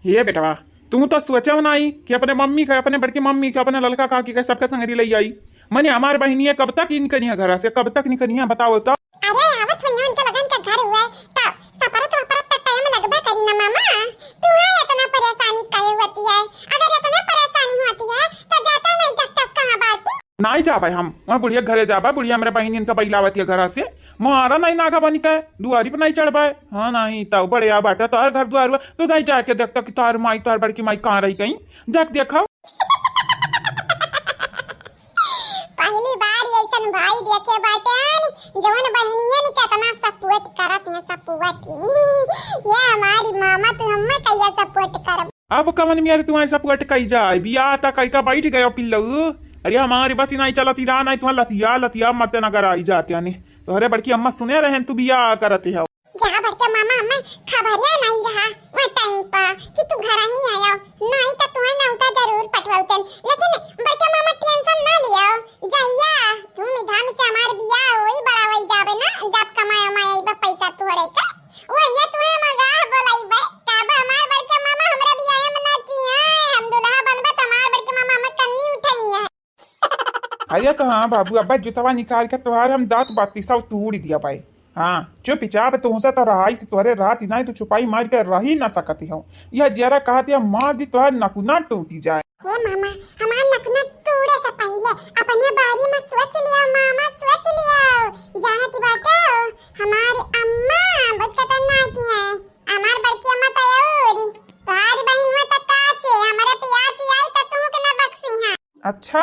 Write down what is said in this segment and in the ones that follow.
ये बेटवा तू तो सोचा नहीं कि अपने मम्मी का, अपने बड़की मम्मी का, अपने लड़का काकी का सबके संग ले आई। मने हमारे बहनी कब तक निकली है घर से, कब तक निकली है बताओ तो। अरे आवत हुई उनके लगन के घर हुए तो सपरत वपरत तक टाइम लगबे करी ना मामा। तू है इतना परेशानी काहे होती है? अगर इतना परेशानी होती है तो जाता नहीं तक तक कहां बाटी? नहीं जा भाई हम वहाँ बुढ़िया घरे जाबा। बुढ़िया मेरे बहनी इनका बैलावती है घर से, मारा नहीं नागा बनी का दुआरी पर नहीं चढ़ पाए। हाँ नहीं तो बड़े आ बाटा तार घर द्वार तो नहीं जाके देखता कि तार माई तार बड़की माई कहाँ रही कहीं जाके देखा। पहली बार ऐसन भाई देखे बाटन जवन बहनिया ने कितना सपोर्ट करत है सपोर्ट। ये हमारी मामा तो हमें कैया सपोर्ट करब। अब कमन मेरे तुम्हारे सपोर्ट कही जाए बिया तक कहीं का बैठ गया पिल्लू। अरे हमारी बस नहीं चलती रहा नहीं तुम्हारा लतिया लतिया मरते नगर आई जाते नहीं तो अरे बड़की अम्मा सुने रहे तू बिया करते हो जहाँ बड़के मामा हमें खबरिया नहीं रहा वो टाइम पर कि तू घर ही आया नहीं तो तुम्हें नौता जरूर पटवाउतन। लेकिन बड़के मामा टेंशन ना लियो जहिया तुम विधान से हमार बिया होई बड़ा वही जाबे ना जब कमाए माए बा पैसा तोड़े का वो ये तुम्हें मगा बोलाई बे तब हमार बड़के मामा हमरा बिया में नाची है हम दुल्हा बनबे तो हमार बड़के मामा हमें कन्नी उठाई है। अरे कहाँ बाबू अब्बा जुतवा निकाल के तुम्हारे हम दांत बाती सब तोड़ दिया भाई। हाँ चुप चाप तुमसे तो रहाई से तुम्हारे रात नहीं तो छुपाई मार के रह ही ना सकती हूँ। यह जरा कहा दिया मार दी तुम्हारे नकुना टूटी जाए। हे मामा हमार नकुना टूटे से पहले अपने बारे में सोच लिया मामा सोच लिया। जानती बात हमारी अम्मा बहुत खतरनाक है। हमार बड़की अम्मा तो और तुम्हारी बहन में तो कासे हमारे पियाची आई तो तुम के ना बख्शी है। अच्छा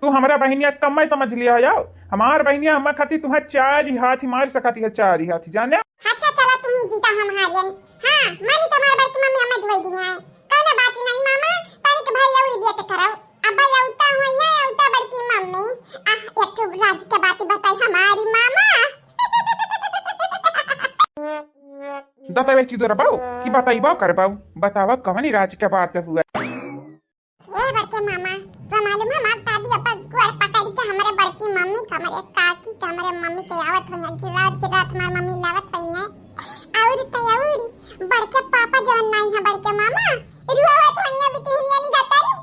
तू हमारा बहनिया कम मैं समझ लिया याओ। हमार बहनिया हम खाती तुम्हारे चार ही हाथ मार सकती है चार ही हाथ जाने। अच्छा चला तू ही जीता हम हारियन। हां मानी तुम्हार बड़की मम्मी हमें धोई दी है कहना बात नहीं मामा तारी के भाई और बेटे करो अब भाई औता होइया औता बड़की मम्मी एक तो राज के बात बताई हमारी मामा। बतावे चीदो रबाऊ कि बताइबा करबाऊ बतावा कवनी राज के बात हुआ। ये बड़के मामा तो मालूम है हमार दादी अपा गुड़ पकड़ी के हमारे बड़की मम्मी के हमारे काकी के हमारे मम्मी के आवत हुई है रात हमार मम्मी लावत हुई है और तयाउरी बड़के पापा जवन नहीं है बड़के मामा रुआवत हुई है बिटिया नहीं गतारी।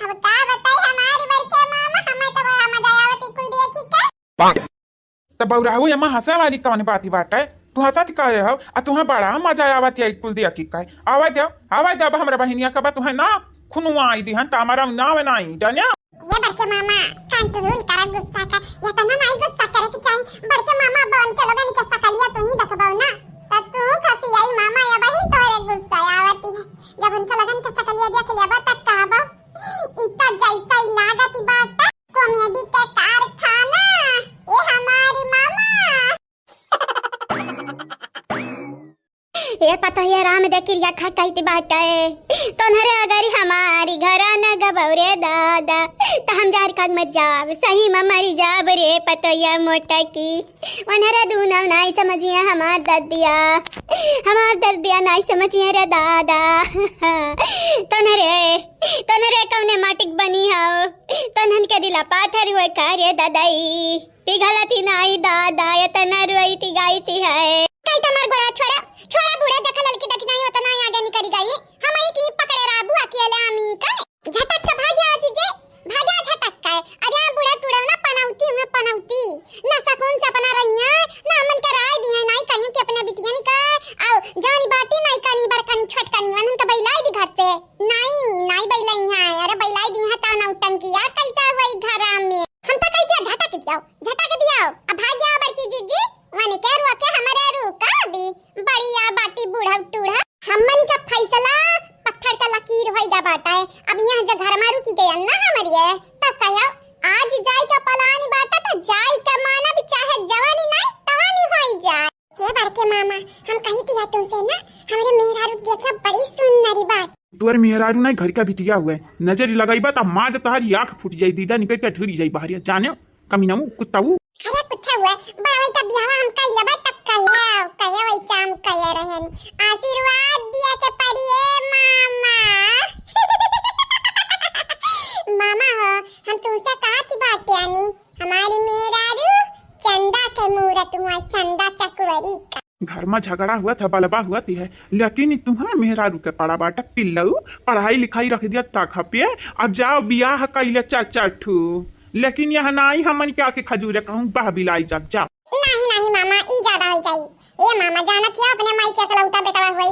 अब का बताई हमारी बड़के मामा हमें तो बड़ा मजा आवत कुल देखी का। तब बौराहू यमा हंसा वाली कौन बात बात है तू हंसत काहे हो आ तुम्हें बड़ा मजा आवत है कुल दिया की काहे आवा दे अब हमरा बहनिया का बात तुम्हें ना खुनुआ आई दी हन त हमारा नाव नहीं जाने। ये बड़के मामा कंट्रोल करा गुस्सा का या तो ना नहीं गुस्सा करे के चाहिए बड़के मामा बन के लोगन के सकलिया तो ही देखबाऊ ना तब तू कसी आई मामा या बहन तोरे गुस्सा आवती है जब उनके लगन के सकलिया देख लेबा तब कहबा इतना जैसा ही लागती बात कॉमेडी के कारखाना ये हमारी मामा। ये पता है राम देखी या खा कहती बात है तो नरे अगर हमारी घराना गबौरे दादा तो हम जार कद मत जाब सही में मरी जाब रे पतोया मोटा की वनरे दूना नहीं समझिए हमार दर्दिया नहीं समझिए रे दादा। तो नरे कौने माटिक बनी हो तो नन के दिला पाथर हुए कार्य दादाई पिघलती नहीं दादा ये तना रुई थी गाई थी है कई तमार गोरा छोड़ा छोड़ा बूढ़ा देखा ललकी देखी नहीं होता ना आगे निकली गई हम एक ही पकड़े राबू अकेले आमी का झटक से भाग्या जीजे भाग्या झटक का अरे बूढ़ा टूड़ा ना पनौती ना सकून से अपना रहिया ना मन के राय दिए नहीं कहीं के अपने बिटिया निका आओ जानी बाटी नहीं कनी बड़कनी छोटकनी वन तो बैलाई दी घर से नहीं बैलाई है अरे बैलाई दी है ता नौटन की यार कैसा वही घर में हम तो कैसे झटक दिया अब भाग्या बड़की जीजी माने के रोके हमारे रुका भी बढ़िया बाटी बूढ़ा टूढ़ा हमनी का फैसला पत्थर का लकीर होइगा बाटा है। अब यहां जो घर मारू की गया ना हमारी है तब कहो आज जाई का पलानी बाटा तो जाई का माना भी चाहे जवानी नहीं तवानी होई जाए। हे बड़के मामा हम कही थी तुमसे ना हमारे मेहरारू देखा बड़ी सुंदरी बात तोर मेहरारू नहीं घर का बिटिया हुए नजर लगाई बात मार तुम्हारी आंख फूट जाई दीदा निकल के ठुरी जाई बाहर जाने कमीनाऊ कुत्ताऊ। अरे कुछ हुआ बड़ा का ब्याह हम कइया बा तब कइया वैसा हम कइया रहन आशीर्वाद दिया के पड़िए मामा। मामा हो हम तुमसे कहा थी बात यानी हमारी मेहरारू चंदा के मूरत हुआ चंदा चकवरी का घर में झगड़ा हुआ था, बलबा हुआ थी है, लेकिन तुम्हें मेहरारू के पड़ा बाटा पिल्लू पढ़ाई लिखाई रख दिया तक पे, अब जाओ बियाह कैले चाचा ठू, लेकिन यह नहीं हमन क्या के खजूरे कहूँ बह बिलाई जब जाओ। नहीं नहीं मामा ई ज्यादा हो जाई। ए मामा जाना थी अपने माई के अकलौता बेटवा होई,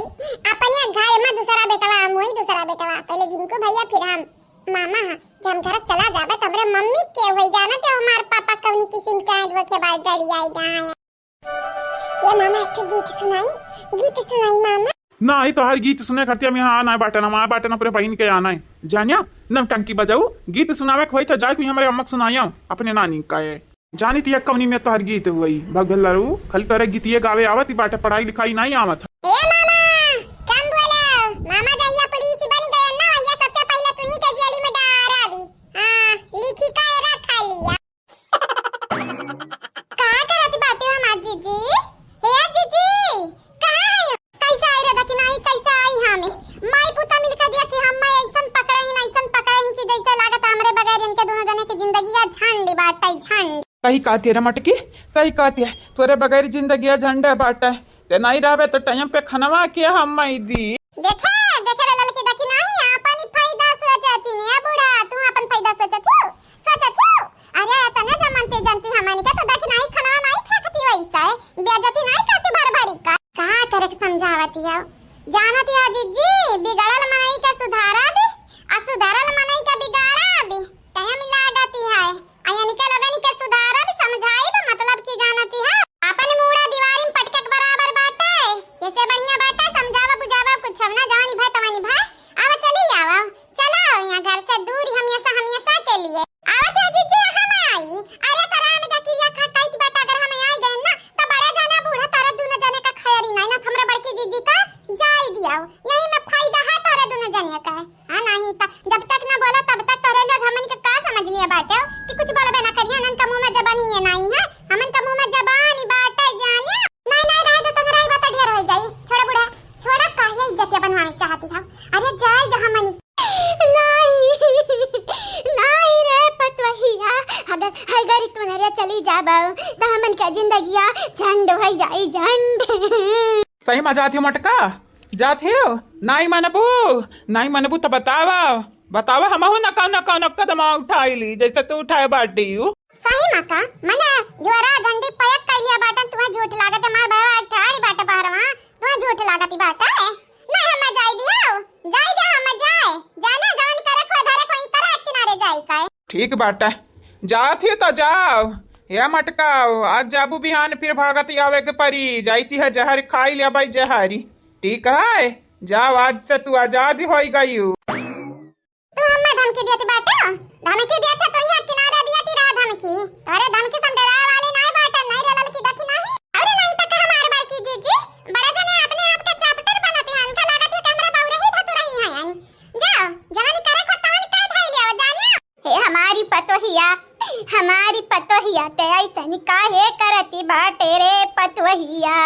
अपने घर में दूसरा बेटवा हम होई, दूसरा बेटवा पहले जिनको भैया फिर हम मामा जब घर चला जाबे तो हमरे मम्मी के होई जाना ते हमार पापा कौनी किस्म के आइल के बाद डरी आई गए। ये मामा एक गीत सुनाई मामा। नहीं तो हर गीत सुने करती हम यहाँ आना है बाटना वहाँ बाटना पूरे बहन के आना है जानिया नम टंकी बजाऊ गीत सुनावे खोई तो जाए हमारे अम्मक सुनाया अपने नानी का है जानी थी कवनी में तो हर गीत हुई भगलरू खल तोरे गीतिये गावे आवत ही बाटे पढ़ाई लिखाई नहीं आवत। ए मामा कम बोलो, मामा जहिया पुलिस बन गए ना ये सबसे पहले तू ही के जेल में डारा दी। हां लिखी का रखा लिया। कहां करती बाटे हम आज जीजी? हे जीजी कहां है? कैसा आई रे देखी नहीं कैसा आई हमें माई पुता मिलकर दिया कि हम मैं ऐसन पकड़ाई कि जैसे लागत हमरे बगैर इनके दोनों जने की जिंदगी या झंड बाटे झंड। कही कहती है मटकी कही कहती है तोरे बगैर जिंदगी झंडे बाटे ते नहीं रहे तो टाइम पे खनवा के हम मई दी। देखे रे लड़की देखी नहीं अपन फायदा सोचती ने बूढ़ा तू अपन फायदा सोचत हो अरे तने जमनते जानती हमनी का तो देख नहीं खनवा नहीं फेंकती वैसा है बेइज्जती नहीं करती भर भरी का कहां करे के समझावती है जानती है जीजी बिगड़ल मनई का सुधारा भी असुधारल मनई का बिगाड़ा भी टाइम लागती है आया निकल लगनी के सुधारा भी समझाई भी मतलब की जानती है अपन मुड़ा दीवारी में पटके के बराबर बाटे कैसे बढ़िया बाटे समझावा बुझावा कुछ हम ना जानी भाई तवानी भाई आवा चली आवा चलो यहां घर से दूर हमेशा के लिए आवा क्या जीजी हम आई अरे करा में दकिया खा काई बेटा अगर हम आई गए ना तो बड़ा जाना बूढ़ा तारे दोनों जने का खैरी नहीं ना हमरे बड़की जीजी का जाई दिया यही में फायदा है तारे दोनों जने का हां नहीं तो जब तक ना बोला तब तक तारे लोग हमन के का समझ लिया बाटे कि कुछ बोलबे ना करिए नन का मुंह में जबानी है नहीं है हमन का मुंह में जबानी बाटे जाने नहीं रहे तो तोरा बात ढेर हो जाई छोड़ा बूढ़ा छोड़ा काहे इज्जत बनवाने चाहती हो अरे जाई ग हमनी नहीं रे पतवहिया अगर तू नरे चली जाबो तो हमन का जिंदगिया झंड हो जाई झंड। सही में जाती हो मटका जाती हो नहीं मनबू तो बतावा हम हो न कौन कदम उठाई ली जैसे तू उठाए बाटी सही माका मने जोरा झंडी पयक कइलिया बाटन तुम्हें झूठ लागत मार भाई ठाड़ी बाटा बाहरवा तुम्हें झूठ लागती बाटा है नहीं हम जाई दियो जाई दे हम जाए जाना जान करे खो धरे कोई करे किनारे जाई काए ठीक बाटा जाती तो जाओ ये मटका आज जाबू बिहान फिर भागती आवे के परी जाती है जहर खाई लिया भाई जहरी ठीक है जाओ आज से तू आजाद हो गई तू हमें धमकी देती बाटा धमकी देते तो यहाँ किनारे दियाती रहा धमकी अरे धमकी सम डरा वाले नहीं बाटा नहीं रे लड़की देखी नहीं अरे नहीं तक हमारे भाई की जीजी बड़े जने अपने आप का चैप्टर बनाते हैं उनका लागत है कैमरा बाउरे ही धतु रही है यानी जाओ जवानी करे खतवन काय धाई लिया जानिया हे हमारी पतोहिया ते ऐसा काहे करती बाटे रे पतोहिया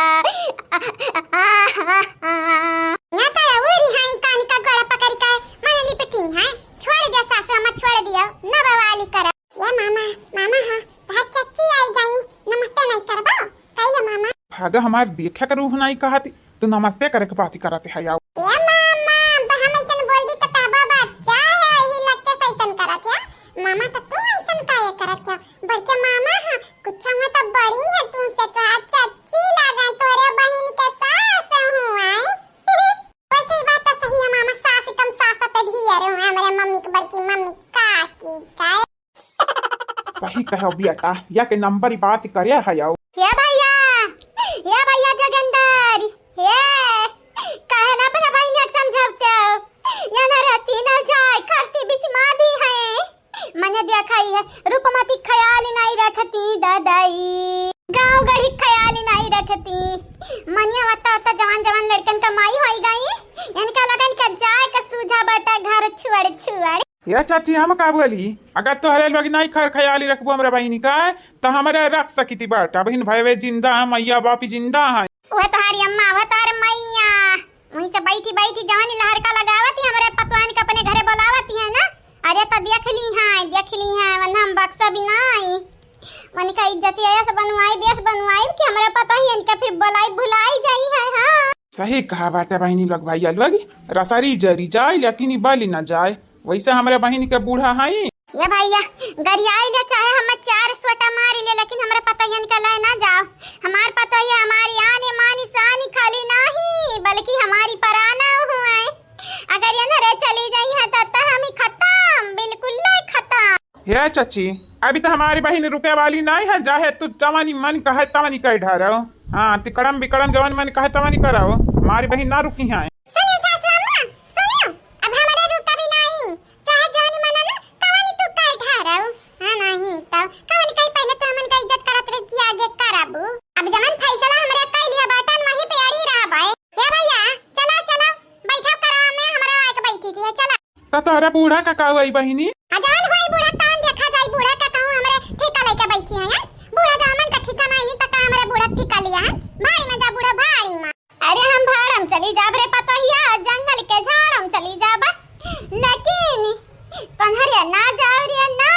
या का ओरी हाई कान का गला पकड़ के मन लिपटी है छोड़ दे सासू मत छोड़ दियो न बवाली कर या मामा हां भाग चच्ची आई गई नमस्ते नहीं करबो कहिए मामा भागा हमार देखा कर रूह नहीं कहती तू नमस्ते करे के बात करते है यार या मामा तो हम ऐसन बोल दी तो कहबो बच्चा है ही लगते सैसन करत है मामा तो तू ऐसन काहे करत है बल्कि मामा हां कुछ में तो बड़ी है तू से तो चच्ची लगा तोरे बहन के सास हूं आई वैसे बात तो सही है मामा सास कम सास तो ढिया रे हमारे मम्मी की बड़की मम्मी काकी काय सही कहो बेटा या के नंबर ही बात करे है यार या भैया जोगिंदर ये काहे ना अपने भाई ने समझाते हो या ना रहती ना जाए करती बिस्मादी है मैंने देखा ही है रूपमती ख्याल नहीं रखती दादाई गांव गढ़ी ख्याल नहीं रखती मनिया होता जवान लड़कन का माई होई गई इनका लगन का जाए का सूझा बटा घर छुड़ या चाची हम का बोली अगर तोहरे लोग नहीं खर ख्याली रखबो हमरा बहिनी का तो हमारे रख सकीती बाटा बहन भाई जिंदा है मैया बापी जिंदा है वो तुम्हारी अम्मा वो तार मैया वहीं से बैठी जवानी लहर का लगावती हमारे पतवान के अपने घरे बुलावती है ना अरे तो देख ली है वरना हम बक्सा भी नहीं मन का इज्जत ऐसे बनवाई बेस बनवाई कि हमारे पता ही इनका फिर बुलाई भुलाई सही कहा बाटे बहनी लोग भैया लोग रसरी जरी जाए लेकिन ई बली ना जाए वैसे हमारे बहनी के बूढ़ा है ये भैया गरियाई ले चाहे हम 4 सोटा मारी ले लेकिन हमरा पता ये निकला ना जाओ हमार पता ये हमारी आने मानी सानी खाली नहीं बल्कि हमारी पराना हुआ है अगर ये न रे चली जाई है तो हम खत्म बिल्कुल खत्म। हे चाची अभी तो हमारी बहन रुपए वाली नहीं है जाहे तू जवानी मन कहे तवानी कह ढारो हाँ तिकड़म बिकड़म जवानी मन कहे तवानी कराओ हमारी बहन ना रुकी है। सुनियो सासू अम्मा सुनियो अब हमारे रुका भी नहीं चाहे जानी मना ना कवानी तू कह ढारो हां नहीं तो कवानी कहीं पहले तो हमन का इज्जत करत रे की आगे कराबू अब जमन फैसला हमरे कह लिया बाटन वही पे अड़ी रहा भाई ये भैया चला चला बैठक करवा में हमरा आके बैठी थी चला तो तोहरा बूढ़ा का का हुई बहनी अजान होई बूढ़ा तान देखा जाई बूढ़ा का कहूं हमरे ठेका लेके बैठी है बूढ़ा जामन का ठिकाना नहीं तक हमरे बूढ़ा ठिका लिया है भाड़ी में जा बूढ़ा भाड़ी में अरे हम भाड़म चली जाब रे पतहिया जंगल के झाड़म चली जाब लेकिन तन्हरे ना जाओ रे ना